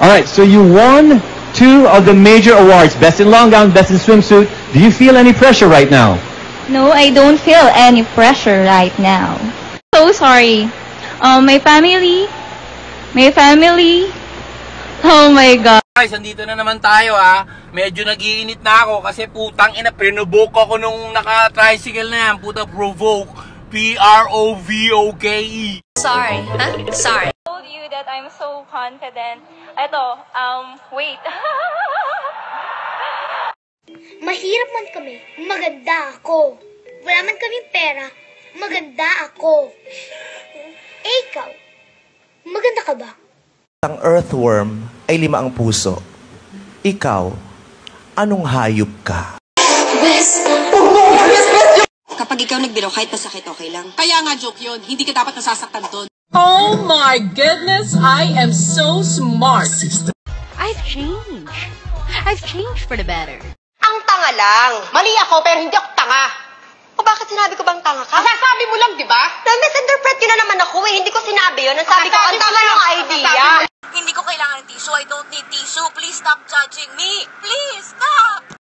All right, so you won 2 of the major awards, Best in Long Gown, Best in Swimsuit. Do you feel any pressure right now? No, I don't feel any pressure right now. So sorry. My family. Oh my God. Guys, andito na naman tayo Medyo nag-iinit na ako kasi putang ina, pinovoke ako nung naka-tricycle na yan. Puta, provoke. P-R-O-V-O-K-E. Sorry. Huh? Sorry. I told you that I'm so confident. Ito, wait. Mahirap man kami, maganda ako. Wala man kaming pera, maganda ako. Eh, ikaw, maganda ka ba? Ang earthworm ay 5 ang puso. Ikaw, anong hayop ka? Kapag ikaw nagbiro, kahit masakit, okay lang. Kaya nga joke yun, hindi ka dapat nasasaktan doon. Oh my goodness, I am so smart. I've changed for the better. Ang tanga lang. Mali ako, pero hindi ako tanga. O bakit sinabi ko bang tanga ka? Sasabi mo lang, di ba? Na-misinterpret yun na naman ako eh. Hindi ko sinabi yun. Ang sabi ko, ang tanga ng idea. Hindi ko kailangan ng tissue. I don't need tissue. Please stop judging me. Please, stop!